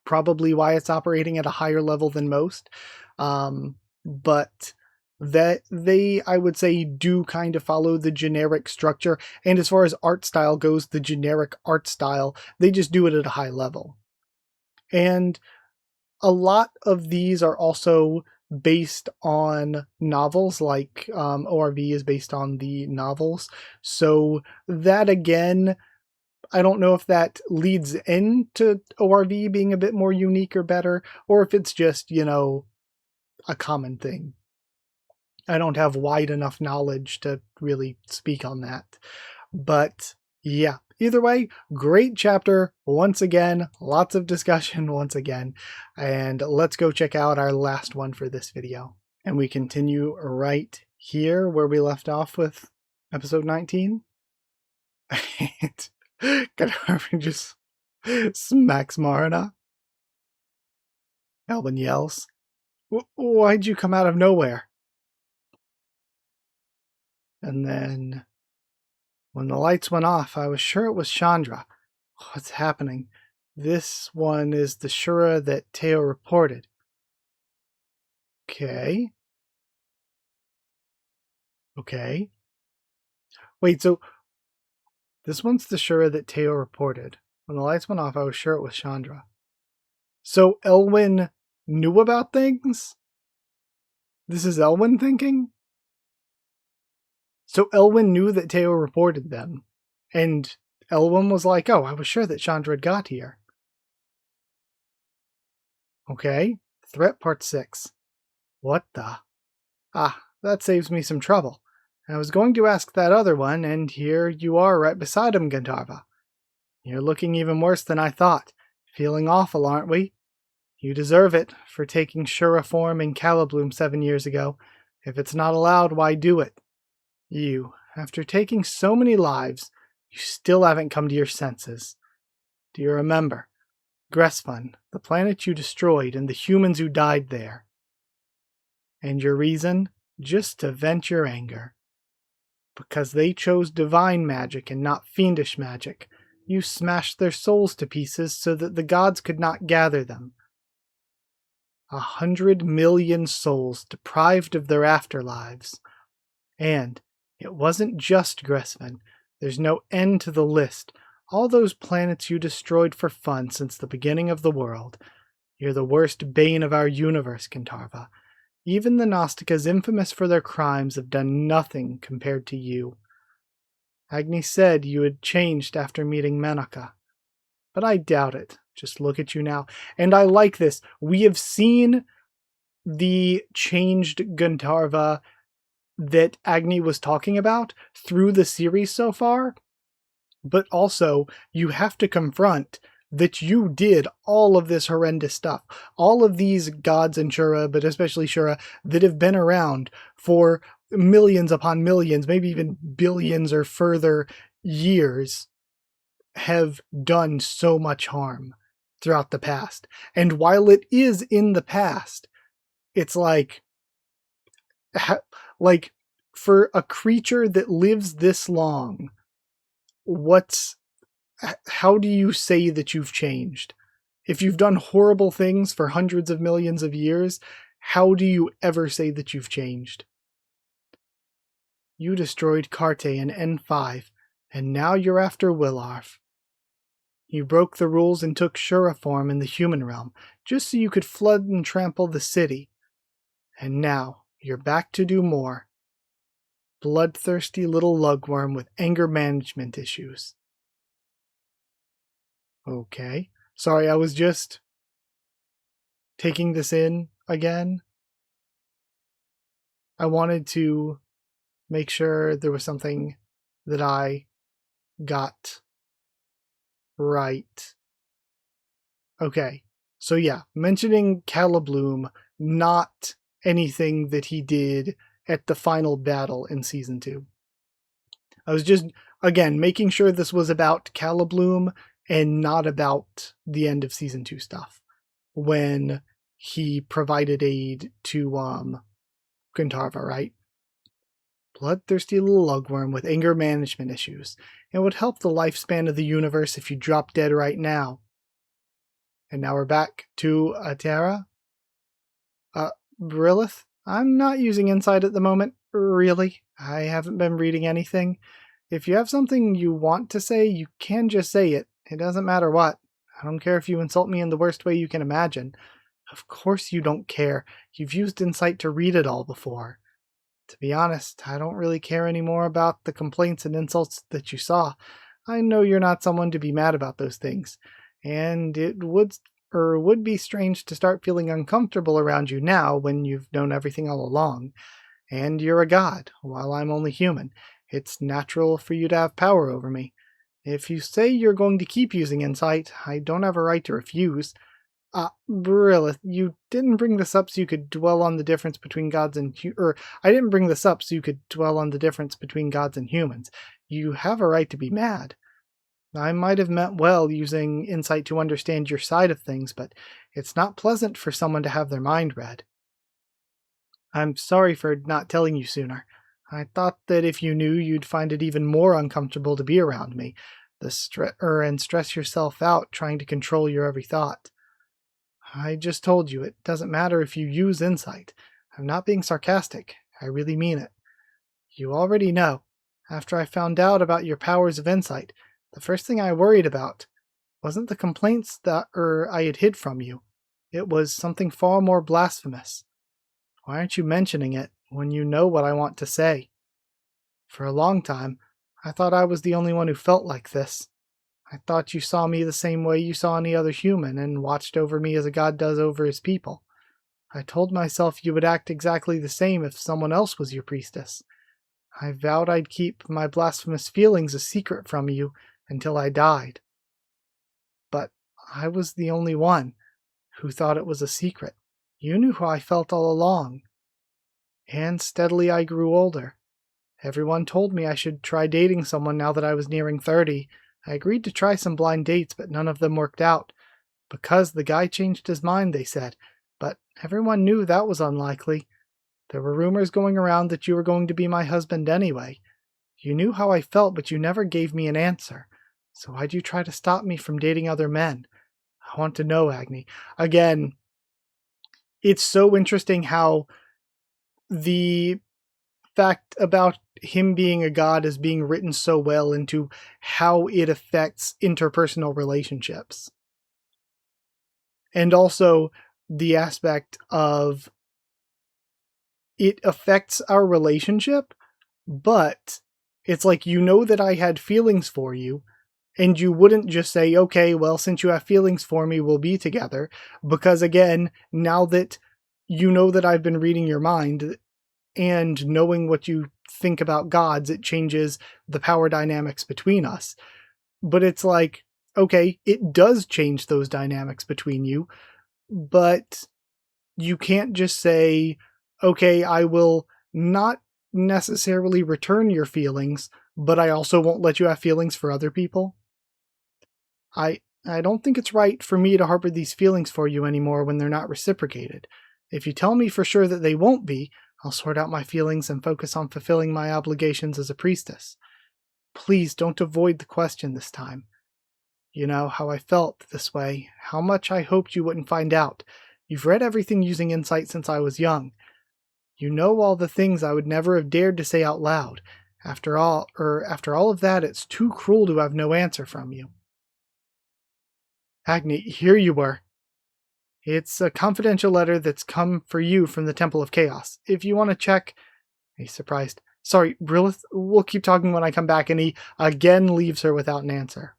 probably why it's operating at a higher level than most. But that they, I would say, do kind of follow the generic structure. And as far as art style goes, the generic art style, they just do it at a high level. And a lot of these are also based on novels, like ORV is based on the novels. So that, again, I don't know if that leads into ORV being a bit more unique or better, or if it's just, you know, a common thing. I don't have wide enough knowledge to really speak on that. But yeah, either way, great chapter once again, lots of discussion once again, and let's go check out our last one for this video. And we continue right here where we left off with episode 19. Gadara just smacks Marina. Elwin yells, "Why'd you come out of nowhere?" And then, when the lights went off, I was sure it was Chandra. What's happening? This one is the Shura that Teo reported. Okay. Wait, so this one's the Shura that Teo reported. When the lights went off, I was sure it was Chandra. So Elwin knew about things? This is Elwin thinking? So Elwin knew that Teo reported them. And Elwin was like, oh, I was sure that Chandra had got here. Okay. Threat part 6. What the? Ah, that saves me some trouble. I was going to ask that other one, and here you are right beside him, Gandharva. You're looking even worse than I thought. Feeling awful, aren't we? You deserve it for taking Shura form in Calibloom 7 years ago. If it's not allowed, why do it? You, after taking so many lives, you still haven't come to your senses. Do you remember? Gresfun, the planet you destroyed, and the humans who died there. And your reason? Just to vent your anger. Because they chose divine magic and not fiendish magic, you smashed their souls to pieces so that the gods could not gather them. 100 million souls deprived of their afterlives. And it wasn't just Gresfun. There's no end to the list. All those planets you destroyed for fun since the beginning of the world. You're the worst bane of our universe, Kintarva. Even the Gnostikas, infamous for their crimes, have done nothing compared to you. Agni said you had changed after meeting Menaka. But I doubt it. Just look at you now. And I like this. We have seen the changed Guntarva that Agni was talking about through the series so far. But also, you have to confront that you did all of this horrendous stuff. All of these gods in Shura, but especially Shura, that have been around for millions upon millions, maybe even billions or further years, have done so much harm throughout the past. And while it is in the past, it's like for a creature that lives this long, how do you say that you've changed? If you've done horrible things for hundreds of millions of years, how do you ever say that you've changed? You destroyed Carte in N5, and now you're after Willarf. You broke the rules and took Shura form in the human realm, just so you could flood and trample the city. And now, you're back to do more. Bloodthirsty little lugworm with anger management issues. Okay. Sorry, I was just taking this in again. I wanted to make sure there was something that I got right. Okay. So yeah, mentioning Calibloom, not anything that he did at the final battle in Season 2. I was just, again, making sure this was about Calibloom and not about the end of Season 2 stuff, when he provided aid to Guntarva, right? Bloodthirsty little lugworm with anger management issues. It would help the lifespan of the universe if you dropped dead right now. And now we're back to Atera. Brilith? I'm not using Insight at the moment, really. I haven't been reading anything. If you have something you want to say, you can just say it. It doesn't matter what. I don't care if you insult me in the worst way you can imagine. Of course you don't care. You've used Insight to read it all before. To be honest, I don't really care anymore about the complaints and insults that you saw. I know you're not someone to be mad about those things. And it would be strange to start feeling uncomfortable around you now when you've known everything all along. And you're a god, while I'm only human. It's natural for you to have power over me. If you say you're going to keep using Insight, I don't have a right to refuse. Brilith, you didn't bring this up so you could dwell on the difference between gods and I didn't bring this up so you could dwell on the difference between gods and humans. You have a right to be mad. I might have meant well using Insight to understand your side of things, but it's not pleasant for someone to have their mind read. I'm sorry for not telling you sooner. I thought that if you knew, you'd find it even more uncomfortable to be around me, and stress yourself out trying to control your every thought. I just told you, it doesn't matter if you use Insight. I'm not being sarcastic. I really mean it. You already know. After I found out about your powers of Insight, the first thing I worried about wasn't the complaints that I had hid from you. It was something far more blasphemous. Why aren't you mentioning it when you know what I want to say? For a long time, I thought I was the only one who felt like this. I thought you saw me the same way you saw any other human and watched over me as a god does over his people. I told myself you would act exactly the same if someone else was your priestess. I vowed I'd keep my blasphemous feelings a secret from you until I died. But I was the only one who thought it was a secret. You knew how I felt all along. And steadily I grew older. Everyone told me I should try dating someone now that I was nearing 30. I agreed to try some blind dates, but none of them worked out. Because the guy changed his mind, they said. But everyone knew that was unlikely. There were rumors going around that you were going to be my husband anyway. You knew how I felt, but you never gave me an answer. So why'd you try to stop me from dating other men? I want to know, Agni. Again, it's so interesting how the fact about him being a god is being written so well into how it affects interpersonal relationships. And also the aspect of it affects our relationship, but it's like, you know that I had feelings for you, and you wouldn't just say, okay, well, since you have feelings for me, we'll be together. Because again, now that you know that I've been reading your mind and knowing what you think about gods, it changes the power dynamics between us. But it's like, okay, it does change those dynamics between you, but you can't just say, okay, I will not necessarily return your feelings, but I also won't let you have feelings for other people. I don't think it's right for me to harbor these feelings for you anymore when they're not reciprocated. If you tell me for sure that they won't be, I'll sort out my feelings and focus on fulfilling my obligations as a priestess. Please don't avoid the question this time. You know how I felt this way, how much I hoped you wouldn't find out. You've read everything using insight since I was young. You know all the things I would never have dared to say out loud. After all of that, it's too cruel to have no answer from you. Agni, here you were. It's a confidential letter that's come for you from the Temple of Chaos. If you want to check... He's surprised. Sorry, Brilith, we'll keep talking when I come back, and he again leaves her without an answer.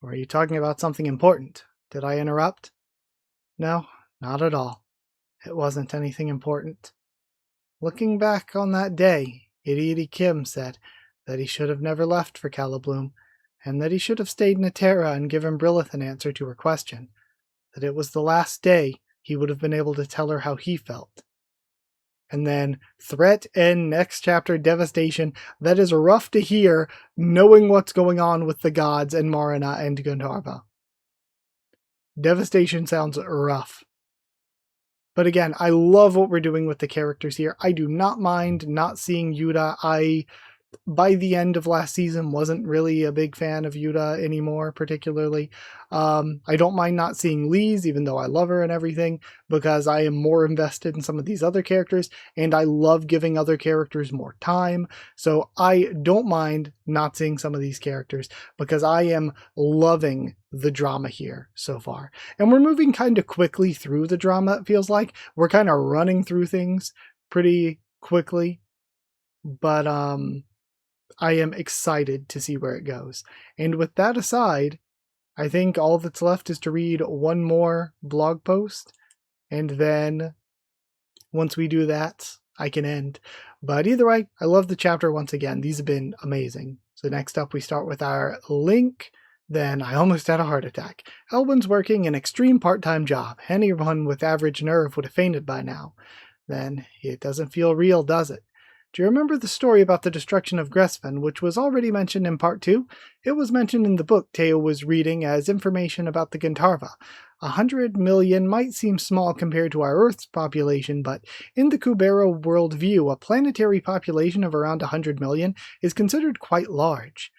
Were you talking about something important? Did I interrupt? No, not at all. It wasn't anything important. Looking back on that day, Idiot Kim said that he should have never left for Calibloom, and that he should have stayed in Atera and given Brilith an answer to her question. That it was the last day he would have been able to tell her how he felt. And then, threat end, next chapter, devastation. That is rough to hear, knowing what's going on with the gods and Marina and Gandharva. Devastation sounds rough. But again, I love what we're doing with the characters here. I do not mind not seeing Yuta. By the end of last season, wasn't really a big fan of Yuta anymore, particularly. I don't mind not seeing Lise, even though I love her and everything, because I am more invested in some of these other characters, and I love giving other characters more time. So I don't mind not seeing some of these characters, because I am loving the drama here so far. And we're moving kind of quickly through the drama, it feels like. We're kind of running through things pretty quickly. But, I am excited to see where it goes. And with that aside, I think all that's left is to read one more blog post, and then once we do that, I can end. But either way, I love the chapter once again. These have been amazing. So next up we start with our Link. Then I almost had a heart attack. Elwyn's working an extreme part-time job. Anyone with average nerve would have fainted by now. Then it doesn't feel real, does it? Do you remember the story about the destruction of Gresven, which was already mentioned in Part 2? It was mentioned in the book Teo was reading as information about the Gintarva. 100 million might seem small compared to our Earth's population, but in the Kubera worldview, a planetary population of around 100 million is considered quite large.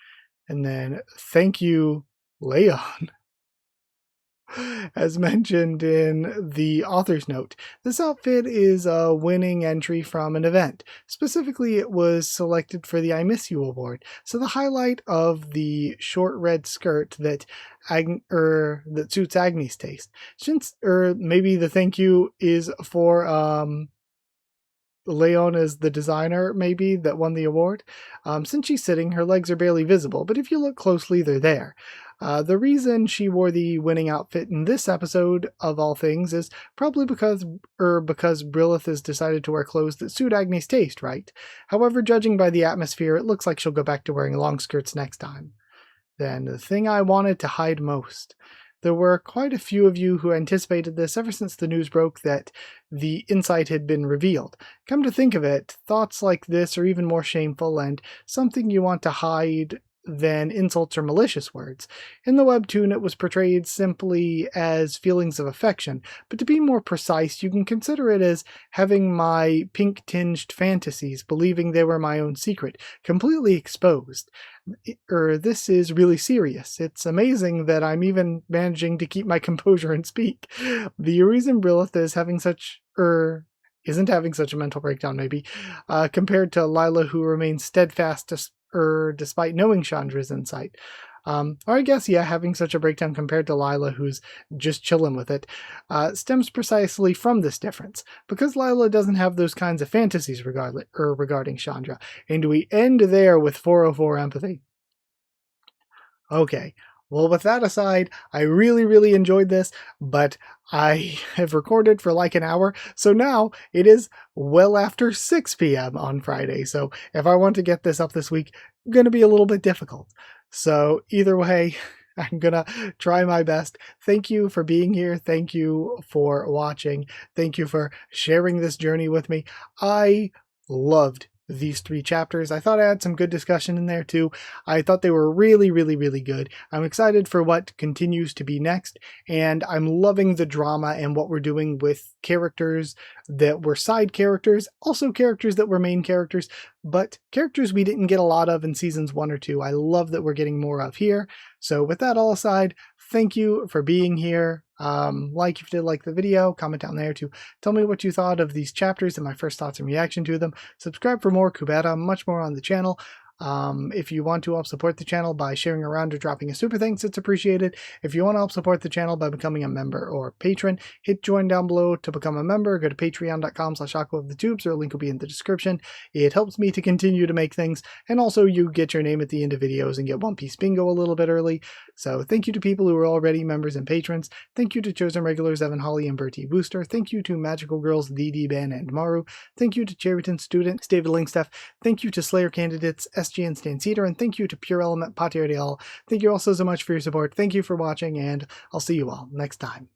And then, thank you, Leon. As mentioned in the author's note, this outfit is a winning entry from an event. Specifically, it was selected for the I Miss You award. So the highlight of the short red skirt that that suits Agni's taste. Since, maybe the thank you is for Leon is the designer, maybe, that won the award. Since she's sitting, her legs are barely visible, but if you look closely, they're there. The reason she wore the winning outfit in this episode, of all things, is probably because Brilith has decided to wear clothes that suit Agni's taste, right? However, judging by the atmosphere, it looks like she'll go back to wearing long skirts next time. Then, the thing I wanted to hide most. There were quite a few of you who anticipated this ever since the news broke that the insight had been revealed. Come to think of it, thoughts like this are even more shameful and something you want to hide than insults or malicious words. In the webtoon, it was portrayed simply as feelings of affection, but to be more precise, you can consider it as having my pink-tinged fantasies, believing they were my own secret, completely exposed. This is really serious. It's amazing that I'm even managing to keep my composure and speak. The reason Brilith is having such, isn't having such a mental breakdown, maybe, compared to Lila, who remains steadfast despite knowing Chandra's insight. Or I guess, yeah, having such a breakdown compared to Lila, who's just chilling with it, stems precisely from this difference, because Lila doesn't have those kinds of fantasies regarding Chandra. And we end there with 404 empathy. Okay, well, with that aside, I really enjoyed this, but I have recorded for like an hour, so now it is well after 6 p.m. on Friday, so if I want to get this up this week, it's going to be a little bit difficult. So either way, I'm gonna try my best. Thank you for being here. Thank you for watching. Thank you for sharing this journey with me. I loved these 3 chapters. I thought I had some good discussion in there too. I thought they were really good. I'm excited for what continues to be next, and I'm loving the drama and what we're doing with characters that were side characters, also characters that were main characters, but characters we didn't get a lot of in seasons 1 or 2. I love that we're getting more of here. So with that all aside, thank you for being here. Like if you did like the video, comment down there to tell me what you thought of these chapters and my first thoughts and reaction to them. Subscribe for more Kubera, much more on the channel. If you want to help support the channel by sharing around or dropping a super thanks, it's appreciated. If you want to help support the channel by becoming a member or patron, hit join down below to become a member. Go to patreon.com/AquaofTheTubes, or a link will be in the description. It helps me to continue to make things, and also you get your name at the end of videos and get One Piece Bingo a little bit early. So thank you to people who are already members and patrons. Thank you to chosen regulars Evan Holly and Bertie Booster. Thank you to Magical Girls Dee, Ben, and Maru. Thank you to Cherryton students David Lingstaff. Thank you to Slayer candidates SG and Stan Cedar, and thank you to Pure Element Patier Deal. Thank you all so much for your support. Thank you for watching, and I'll see you all next time.